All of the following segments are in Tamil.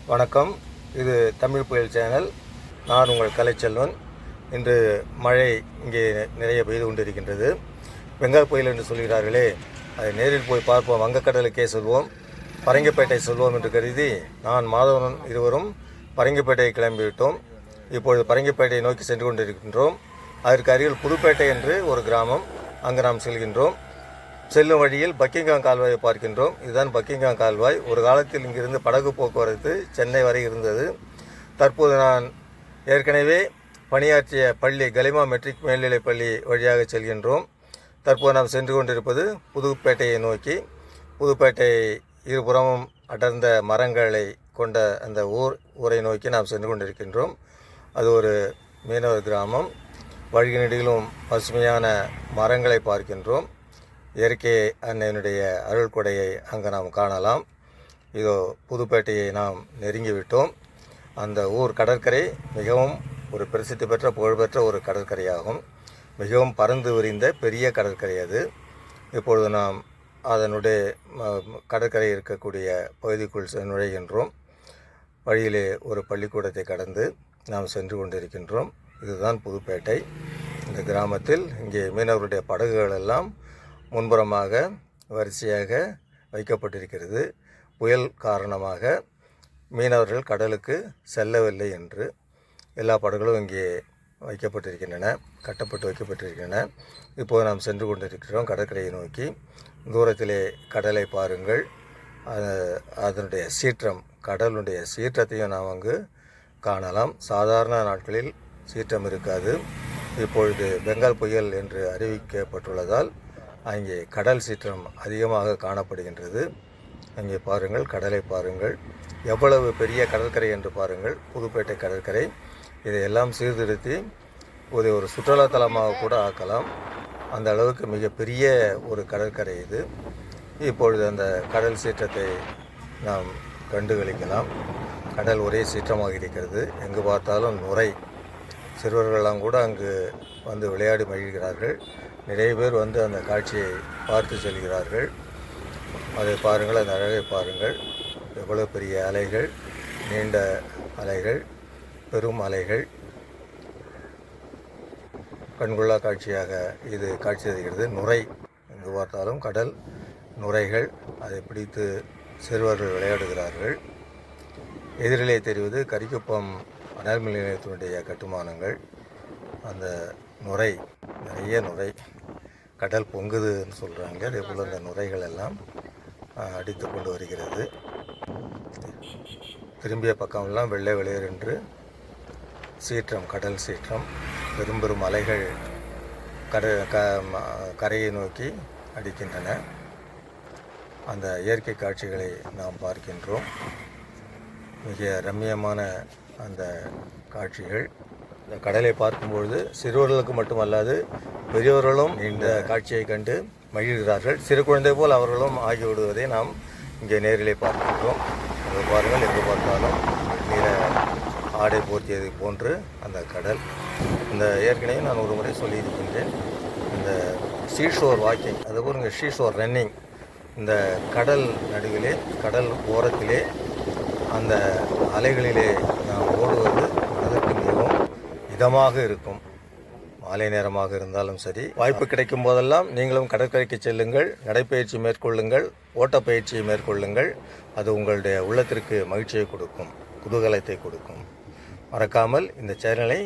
வணக்கம். இது தமிழ் புயல் சேனல். நான் உங்கள் கலைச்செல்வன். இன்று மழை இங்கே நிறைய பெய்து கொண்டிருக்கின்றது. பெங்கால் புயல் என்று சொல்கிறார்களே, அதை நேரில் போய் பார்ப்போம், வங்கக்கடலுக்கே செல்வோம், பரங்கிப்பேட்டை செல்வோம் என்று கருதி நான் மாதவன் இருவரும் பரங்கிப்பேட்டை கிளம்பிவிட்டோம். இப்பொழுது பரங்கிப்பேட்டையை நோக்கி சென்று கொண்டிருக்கின்றோம். அதற்கு அருகில் புதுப்பேட்டை என்று ஒரு கிராமம், அங்கு நாம் செல்கின்றோம். செல்லும் வழியில் பக்கிங்காம் கால்வாயை பார்க்கின்றோம். இதுதான் பக்கிங்காம் கால்வாய். ஒரு காலத்தில் இங்கிருந்து படகு போக்குவரத்து சென்னை வரை இருந்தது. தற்போது நான் ஏற்கனவே பணியாற்றிய பள்ளி கலிமா மெட்ரிக் மேல்நிலைப் பள்ளி வழியாக செல்கின்றோம். தற்போது நாம் சென்று கொண்டிருப்பது புதுப்பேட்டையை நோக்கி. புதுப்பேட்டை இருபுறமும் அடர்ந்த மரங்களை கொண்ட அந்த ஊரை நோக்கி நாம் சென்று கொண்டிருக்கின்றோம். அது ஒரு மீனவர் கிராமம். வழிநெடுகிலும் பசுமையான மரங்களை பார்க்கின்றோம். இயற்கை அன்னையினுடைய அருள் கொடையை அங்கே நாம் காணலாம். இதோ புதுப்பேட்டையை நாம் நெருங்கிவிட்டோம். அந்த ஊர் கடற்கரை மிகவும் ஒரு பிரசித்தி பெற்ற புகழ்பெற்ற ஒரு கடற்கரையாகும். மிகவும் பறந்து விரிந்த பெரிய கடற்கரை அது. இப்பொழுது நாம் அதனுடைய கடற்கரை இருக்கக்கூடிய பகுதிக்குள் நுழைகின்றோம். வழியிலே ஒரு பள்ளிக்கூடத்தை கடந்து நாம் சென்று கொண்டிருக்கின்றோம். இதுதான் புதுப்பேட்டை. இந்த கிராமத்தில் இங்கே மீனவருடைய படகுகள் எல்லாம் முன்புறமாக வரிசையாக வைக்கப்பட்டிருக்கிறது. புயல் காரணமாக மீனவர்கள் கடலுக்கு செல்லவில்லை என்று எல்லா படகுகளும் இங்கே வைக்கப்பட்டிருக்கின்றன, கட்டப்பட்டு வைக்கப்பட்டிருக்கின்றன. இப்போது நாம் சென்று கொண்டிருக்கிறோம் கடற்கரையை நோக்கி. தூரத்திலே கடலை பாருங்கள். அதனுடைய சீற்றம், கடலுடைய சீற்றத்தையும் நாம் அங்கு காணலாம். சாதாரண நாட்களில் சீற்றம் இருக்காது. இப்பொழுது பெங்கால் புயல் என்று அறிவிக்கப்பட்டுள்ளதால் அங்கே கடல் சீற்றம் அதிகமாக காணப்படுகின்றது. அங்கே பாருங்கள், கடலை பாருங்கள், எவ்வளவு பெரிய கடற்கரை என்று பாருங்கள். புதுப்பேட்டை கடற்கரை. இதையெல்லாம் சீர்திருத்தி ஒரு சுற்றுலாத்தலமாக கூட ஆக்கலாம். அந்த அளவுக்கு மிகப்பெரிய ஒரு கடற்கரை இது. இப்பொழுது அந்த கடல் சீற்றத்தை நாம் கண்டுகளிக்கலாம். கடல் ஒரே சீற்றமாக இருக்கிறது. எங்கு பார்த்தாலும் நுரை. சிறுவர்களெல்லாம் கூட அங்கு வந்து விளையாடி மகிழ்கிறார்கள். நிறைய பேர் வந்து அந்த காட்சியை பார்த்து செல்கிறார்கள். அதை பாருங்கள், அந்த அழகை பாருங்கள். எவ்வளோ பெரிய அலைகள், நீண்ட அலைகள், பெரும் அலைகள். கண்கொள்ளா காட்சியாக இது காட்சி தருகிறது. நுரை, எங்கு பார்த்தாலும் கடல் நுரைகள். அதை பிடித்து சிறுவர்கள் விளையாடுகிறார்கள். எதிரிலே தெரிவது கரிக்குப்பம் அனல் மின் நிலையத்தினுடைய கட்டுமானங்கள். அந்த நுரை, நிறைய நுரை, கடல் பொங்குதுன்னு சொல்கிறாங்க. அதே போல் அந்த நுரைகள் எல்லாம் அடித்து கொண்டு வருகிறது. திரும்பிய பக்கமெல்லாம் வெள்ளை வெளியேறு என்று சீற்றம், கடல் சீற்றம். பெரும் பெரும் அலைகள் கரையை நோக்கி அடிக்கின்றன. அந்த இயற்கை காட்சிகளை நாம் பார்க்கின்றோம். மிக ரம்மியமான அந்த காட்சிகள். இந்த கடலை பார்க்கும்பொழுது சிறுவர்களுக்கு மட்டுமல்லாது பெரியவர்களும் இந்த காட்சியை கண்டு மகிழ்கிறார்கள். சிறு குழந்தை போல் அவர்களும் ஆகிவிடுவதை நாம் இங்கே நேரிலே பார்க்கின்றோம். அதை பாருங்கள், எங்கு பார்த்தாலும் நீல ஆடை போர்த்தியது போன்று அந்த கடல். இந்த ஏற்கனவே நான் ஒரு முறை சொல்லியிருக்கின்றேன். இந்த ஷீஷோர் வாக்கிங், அதுபோல் இங்கே ஷீஷோர் ரன்னிங், இந்த கடல் நடுவிலே, கடல் ஓரத்திலே அந்த அலைகளிலே நாம் ஓடுவது அதற்கு மிகவும் இதமாக இருக்கும். மாலை நேரமாக இருந்தாலும் சரி, வாய்ப்பு கிடைக்கும் போதெல்லாம் நீங்களும் கடற்கரைக்கு செல்லுங்கள், நடைப்பயிற்சி மேற்கொள்ளுங்கள், ஓட்டப்பயிற்சியை மேற்கொள்ளுங்கள். அது உங்களுடைய உள்ளத்திற்கு மகிழ்ச்சியை கொடுக்கும், குதூகலத்தை கொடுக்கும். மறக்காமல் இந்த சேனலை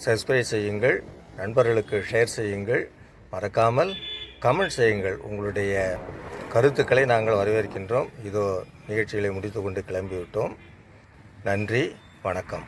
சப்ஸ்கிரைப் செய்யுங்கள், நண்பர்களுக்கு ஷேர் செய்யுங்கள், மறக்காமல் கமெண்ட் செய்யுங்கள். உங்களுடைய கருத்துக்களை நாங்கள் வரவேற்கின்றோம். இதோ நிகழ்ச்சிகளை முடித்து கொண்டு கிளம்பிவிட்டோம். நன்றி, வணக்கம்.